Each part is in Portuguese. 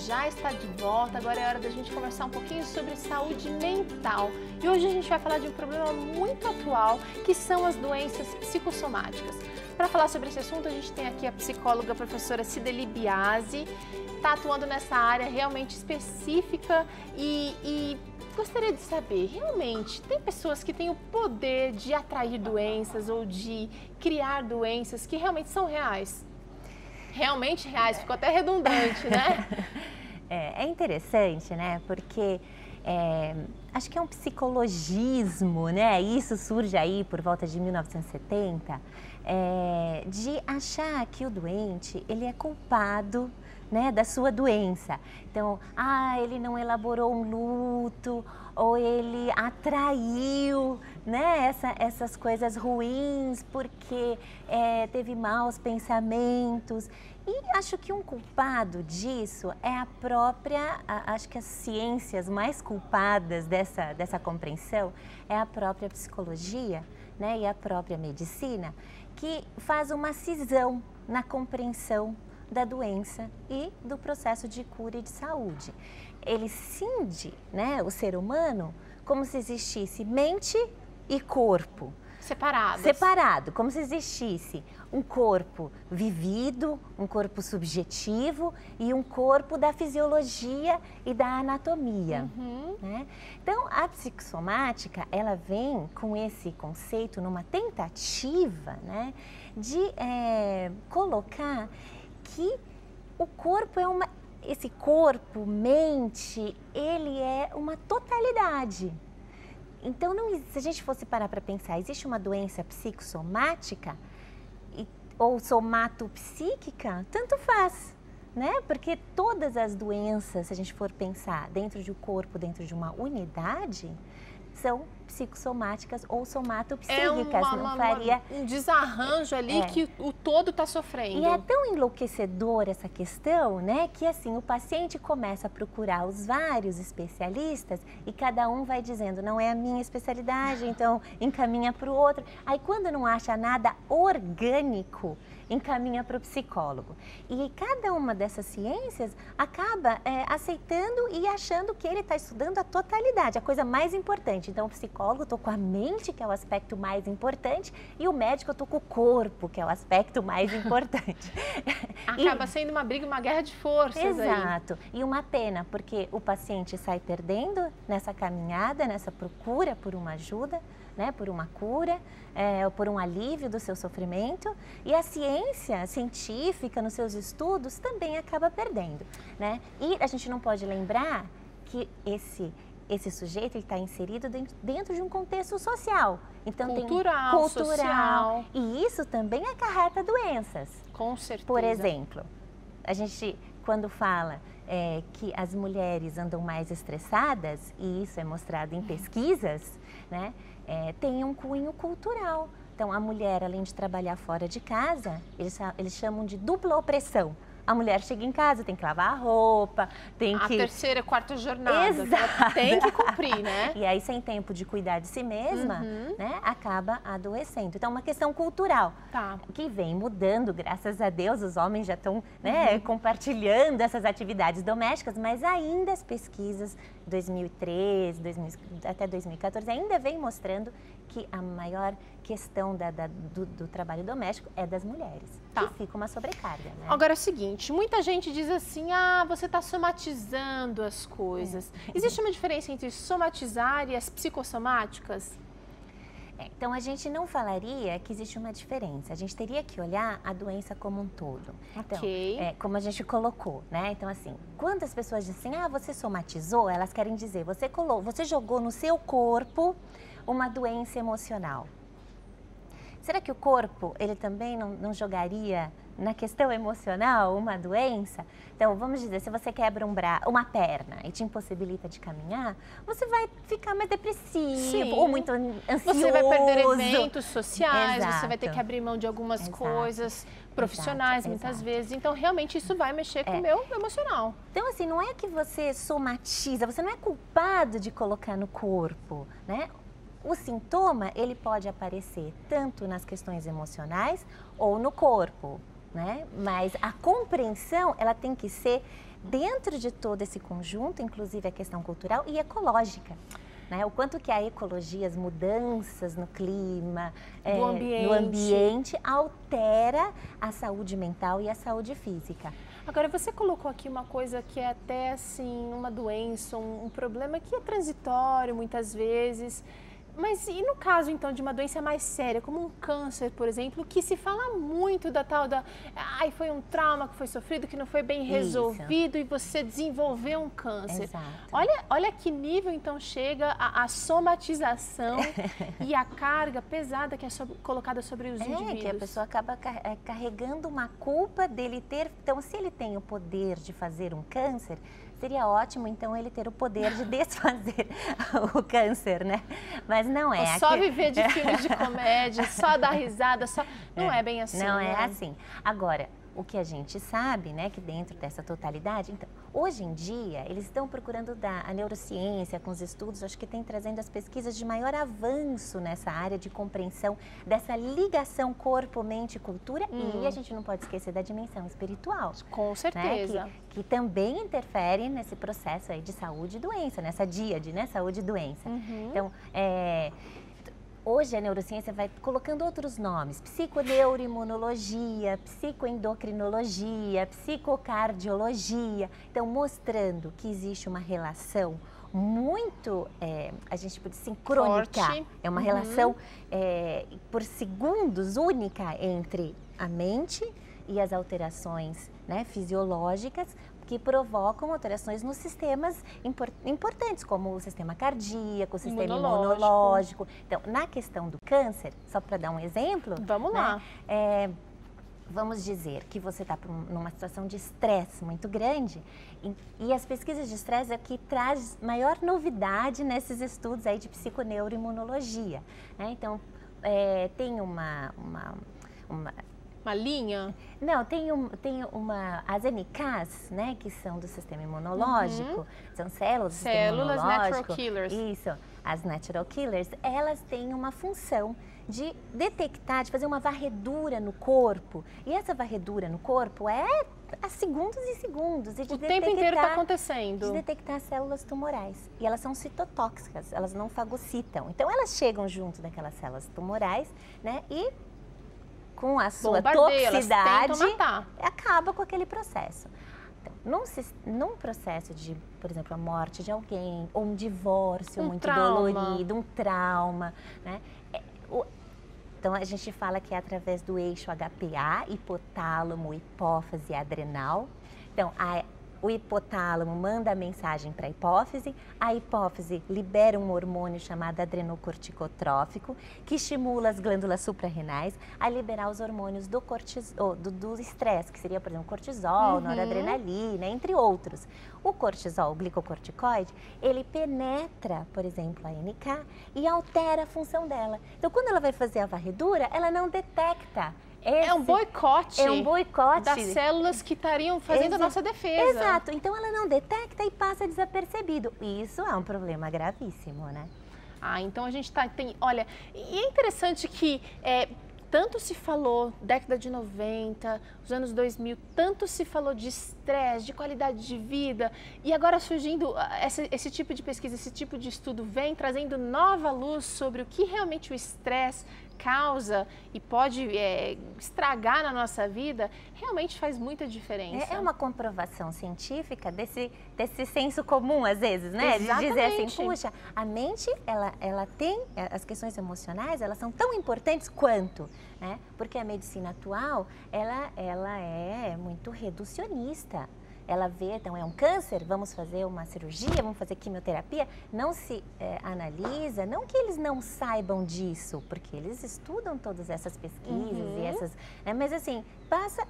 já está de volta. Agora é hora da gente conversar um pouquinho sobre saúde mental. E hoje a gente vai falar de um problema muito atual, que são as doenças psicossomáticas. Para falar sobre esse assunto, a gente tem aqui a psicóloga a professora Cideli Biasi, está atuando nessa área realmente específica e gostaria de saber, realmente, tem pessoas que têm o poder de atrair doenças ou de criar doenças que realmente são reais? Realmente reais, ficou até redundante, né? É interessante, né? Porque acho que é um psicologismo, né? Isso surge aí por volta de 1970, de achar que o doente, ele é culpado, né, da sua doença. Então, ele não elaborou um luto, ou ele atraiu, né, essas coisas ruins porque teve maus pensamentos. E acho que um culpado disso é acho que as ciências mais culpadas dessa compreensão é a própria psicologia, né, e a própria medicina, que faz uma cisão na compreensão da doença e do processo de cura e de saúde. Ele cinde, né, o ser humano como se existisse mente e corpo. Separado, como se existisse um corpo vivido, um corpo subjetivo e um corpo da fisiologia e da anatomia. Né? Então, a psicossomática, ela vem com esse conceito numa tentativa, né, de colocar que o corpo esse corpo, mente, ele é uma totalidade. Então, se a gente fosse parar para pensar, existe uma doença psicossomática ou somatopsíquica, tanto faz, né? Porque todas as doenças, se a gente for pensar dentro de um corpo, dentro de uma unidade, são psicossomáticas ou somatopsíquicas. Um desarranjo ali que o todo está sofrendo. E é tão enlouquecedor essa questão, né, que assim, o paciente começa a procurar os vários especialistas e cada um vai dizendo, não é a minha especialidade, então encaminha para o outro. Aí quando não acha nada orgânico, encaminha para o psicólogo. E cada uma dessas ciências acaba aceitando e achando que ele está estudando a totalidade, a coisa mais importante. Então, o psicólogo, eu estou com a mente, que é o aspecto mais importante, e o médico, eu estou com o corpo, que é o aspecto mais importante. Acaba sendo uma briga, uma guerra de forças. Exato. E uma pena, porque o paciente sai perdendo nessa caminhada, nessa procura por uma ajuda, né, por uma cura, ou por um alívio do seu sofrimento, e a ciência científica nos seus estudos também acaba perdendo, né? E a gente não pode lembrar que esse sujeito está inserido dentro de um contexto social. Então, cultural, social. E isso também acarreta doenças. Com certeza. Por exemplo, a gente, quando fala que as mulheres andam mais estressadas, e isso é mostrado em pesquisas, né, tem um cunho cultural. Então, a mulher, além de trabalhar fora de casa, eles chamam de dupla opressão. A mulher chega em casa, tem que lavar a roupa, tem que... A terceira, quarta jornada. Exato. Tem que cumprir, né? E aí, sem tempo de cuidar de si mesma, né, acaba adoecendo. Então, é uma questão cultural, que vem mudando, graças a Deus, os homens já estão, né, compartilhando essas atividades domésticas, mas ainda as pesquisas 2013, até 2014, ainda vem mostrando que a maior questão do trabalho doméstico é das mulheres, que fica uma sobrecarga, né? Agora é o seguinte, muita gente diz assim, você está somatizando as coisas. Existe uma diferença entre somatizar e as psicossomáticas? Então, a gente não falaria que existe uma diferença, a gente teria que olhar a doença como um todo. Então, como a gente colocou, né? Então, assim, quando as pessoas dizem assim, você somatizou, elas querem dizer, você jogou no seu corpo uma doença emocional. Será que o corpo, ele também não jogaria na questão emocional uma doença? Então, vamos dizer, se você quebra uma perna e te impossibilita de caminhar, você vai ficar mais depressivo ou muito ansioso. Você vai perder eventos sociais, Exato. Você vai ter que abrir mão de algumas coisas profissionais, muitas vezes. Então, realmente, isso vai mexer com o meu emocional. Então, assim, não é que você somatiza, você não é culpado de colocar no corpo, né? O sintoma, ele pode aparecer tanto nas questões emocionais ou no corpo, né? Mas a compreensão, ela tem que ser dentro de todo esse conjunto, inclusive a questão cultural e ecológica. Né? O quanto que a ecologia, as mudanças no clima, no ambiente, altera a saúde mental e a saúde física. Agora, você colocou aqui uma coisa que é até assim, uma doença, um problema que é transitório muitas vezes. Mas e no caso, então, de uma doença mais séria, como um câncer, por exemplo, que se fala muito da tal da... Ai, foi um trauma que foi sofrido, que não foi bem resolvido e você desenvolveu um câncer. Exato. Olha que nível, então, chega a somatização e a carga pesada que é colocada sobre os indivíduos. Que a pessoa acaba carregando uma culpa dele ter... Então, se ele tem o poder de fazer um câncer, seria ótimo, então, ele ter o poder de desfazer o câncer, né? Mas não é. Só viver de filmes de comédia, só dar risada, só... Não é bem assim. Não é assim. Agora, o que a gente sabe, né, que dentro dessa totalidade, então, hoje em dia, eles estão procurando a neurociência com os estudos, acho que tem trazendo as pesquisas de maior avanço nessa área de compreensão dessa ligação corpo, mente e cultura, e a gente não pode esquecer da dimensão espiritual. Com certeza. Né, que também interfere nesse processo aí de saúde e doença, nessa díade, né, saúde e doença. Então, hoje a neurociência vai colocando outros nomes, psiconeuroimunologia, psicoendocrinologia, psicocardiologia, então mostrando que existe uma relação muito, a gente pode sincrônica, forte. É uma relação por segundos única entre a mente e as alterações, né, fisiológicas, que provocam alterações nos sistemas importantes, como o sistema cardíaco, o sistema imunológico. Então, na questão do câncer, só para dar um exemplo... Vamos lá. Vamos dizer que você está numa situação de estresse muito grande e as pesquisas de estresse é o que traz maior novidade nesses estudos aí de psiconeuroimunologia. Né? Então, tem uma linha? Não, tem as NKs, né, que são do sistema imunológico, são células do sistema imunológico. Natural killers. Isso, as natural killers, elas têm uma função de detectar, de fazer uma varredura no corpo. E essa varredura no corpo é a segundos e segundos. E de o tempo inteiro está acontecendo. De detectar células tumorais. E elas são citotóxicas, elas não fagocitam. Então, elas chegam junto daquelas células tumorais, né, e com a sua toxicidade, acaba com aquele processo. Então, num processo de, por exemplo, a morte de alguém, ou um divórcio muito dolorido, um trauma, né? Então, a gente fala que é através do eixo HPA, hipotálamo, hipófise e adrenal. Então, o hipotálamo manda a mensagem para a hipófise libera um hormônio chamado adrenocorticotrófico, que estimula as glândulas suprarrenais a liberar os hormônios do estresse, que seria, por exemplo, cortisol, noradrenalina, entre outros. O cortisol, o glicocorticoide, ele penetra, por exemplo, a NK e altera a função dela. Então, quando ela vai fazer a varredura, ela não detecta. É um boicote. É um boicote das células que estariam fazendo a nossa defesa. Exato. Então, ela não detecta e passa desapercebido. E isso é um problema gravíssimo, né? Então a gente olha, e é interessante que tanto se falou, década de 90, os anos 2000, tanto se falou de estresse, de qualidade de vida, e agora surgindo esse tipo de pesquisa, esse tipo de estudo vem trazendo nova luz sobre o que realmente o estresse causa e pode estragar na nossa vida, realmente faz muita diferença. É uma comprovação científica desse senso comum, às vezes, né? Exatamente. De dizer assim, puxa, a mente, ela tem, as questões emocionais, elas são tão importantes quanto, né? Porque a medicina atual, ela é muito reducionista. Ela vê, então é um câncer, vamos fazer uma cirurgia, vamos fazer quimioterapia, não se analisa, não que eles não saibam disso, porque eles estudam todas essas pesquisas e essas, mas assim,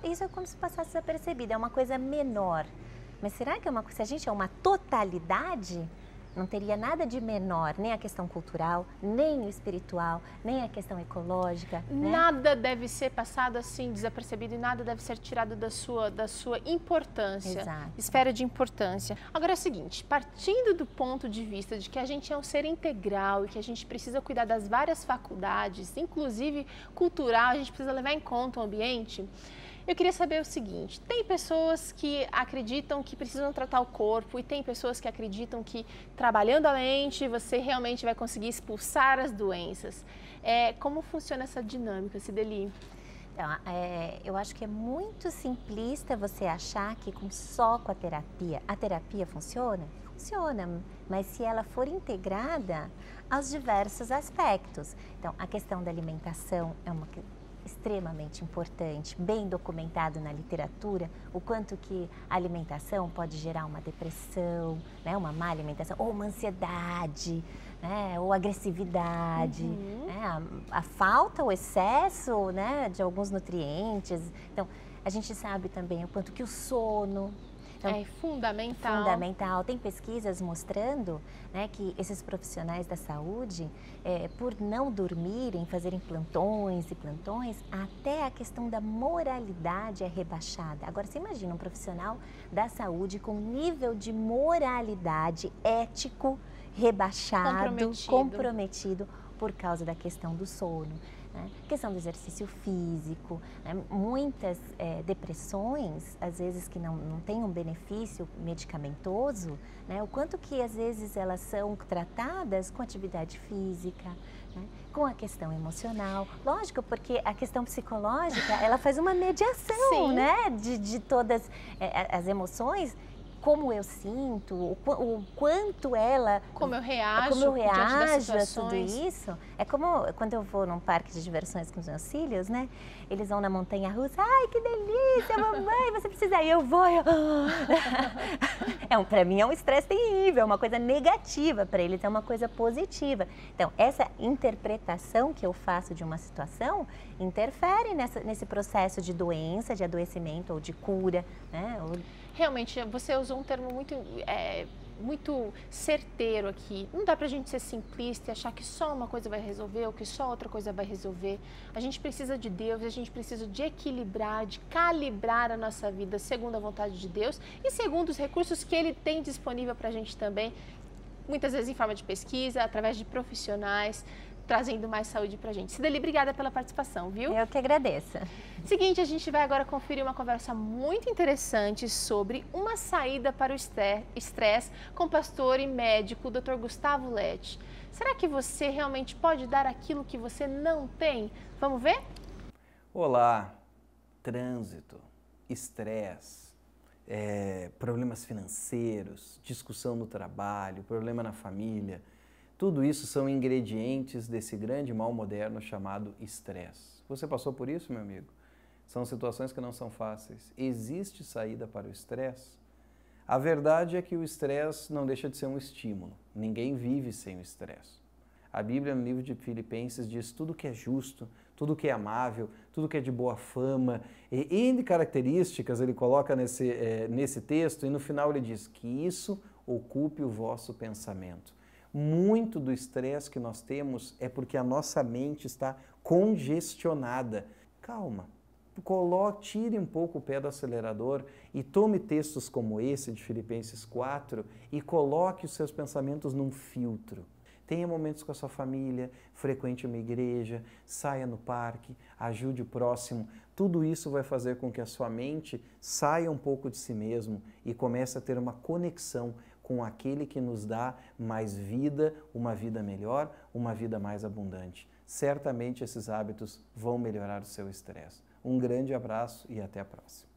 isso é como se passasse desapercebido, é uma coisa menor. Mas será que se a gente é uma totalidade, não teria nada de menor, nem a questão cultural, nem o espiritual, nem a questão ecológica. Né? Nada deve ser passado assim desapercebido e nada deve ser tirado da sua importância, Exato. Esfera de importância. Agora é o seguinte, partindo do ponto de vista de que a gente é um ser integral e que a gente precisa cuidar das várias faculdades, inclusive cultural, a gente precisa levar em conta o ambiente. Eu queria saber o seguinte, tem pessoas que acreditam que precisam tratar o corpo e tem pessoas que acreditam que trabalhando a mente você realmente vai conseguir expulsar as doenças. Como funciona essa dinâmica, Cideli? Então, eu acho que é muito simplista você achar que só com a terapia funciona? Funciona, mas se ela for integrada aos diversos aspectos. Então, a questão da alimentação é extremamente importante, bem documentado na literatura, o quanto que a alimentação pode gerar uma depressão, né, uma má alimentação, ou uma ansiedade, né, ou agressividade, né, a falta, o excesso, né, de alguns nutrientes. Então, a gente sabe também o quanto que o sono... Então, é fundamental. Fundamental. Tem pesquisas mostrando, né, que esses profissionais da saúde, por não dormirem, fazerem plantões e plantões, até a questão da moralidade é rebaixada. Agora, você imagina um profissional da saúde com nível de moralidade ético rebaixado, comprometido por causa da questão do sono. Questão do exercício físico, né? Muitas depressões, às vezes que não têm um benefício medicamentoso, né? O quanto que às vezes elas são tratadas com atividade física, né? Com a questão emocional, lógico, porque a questão psicológica, ela faz uma mediação, né? De todas as emoções, como eu sinto, o quanto ela... Como eu reajo a tudo isso. É como quando eu vou num parque de diversões com os meus filhos, né? Eles vão na montanha-russa, ai, que delícia, mamãe, você precisa ir, eu vou. Para mim é um estresse terrível, é uma coisa negativa, para eles é uma coisa positiva. Então, essa interpretação que eu faço de uma situação interfere nesse processo de doença, de adoecimento ou de cura, né? Realmente, você usou um termo muito certeiro aqui. Não dá pra gente ser simplista e achar que só uma coisa vai resolver ou que só outra coisa vai resolver. A gente precisa de Deus, a gente precisa de equilibrar, de calibrar a nossa vida segundo a vontade de Deus e segundo os recursos que Ele tem disponível pra gente também, muitas vezes em forma de pesquisa, através de profissionais, trazendo mais saúde pra gente. Cideli, obrigada pela participação, viu? Eu que agradeço. Seguinte, a gente vai agora conferir uma conversa muito interessante sobre uma saída para o estresse com o pastor e médico Dr. Gustavo Lett. Será que você realmente pode dar aquilo que você não tem? Vamos ver? Olá, trânsito, estresse, problemas financeiros, discussão no trabalho, problema na família. Tudo isso são ingredientes desse grande mal moderno chamado estresse. Você passou por isso, meu amigo? São situações que não são fáceis. Existe saída para o estresse? A verdade é que o estresse não deixa de ser um estímulo. Ninguém vive sem o estresse. A Bíblia, no livro de Filipenses, diz tudo que é justo, tudo que é amável, tudo que é de boa fama. E N características ele coloca nesse texto e no final ele diz que isso ocupe o vosso pensamento. Muito do estresse que nós temos é porque a nossa mente está congestionada. Calma, tire um pouco o pé do acelerador e tome textos como esse de Filipenses 4 e coloque os seus pensamentos num filtro. Tenha momentos com a sua família, frequente uma igreja, saia no parque, ajude o próximo. Tudo isso vai fazer com que a sua mente saia um pouco de si mesmo e comece a ter uma conexão com aquele que nos dá mais vida, uma vida melhor, uma vida mais abundante. Certamente esses hábitos vão melhorar o seu estresse. Um grande abraço e até a próxima.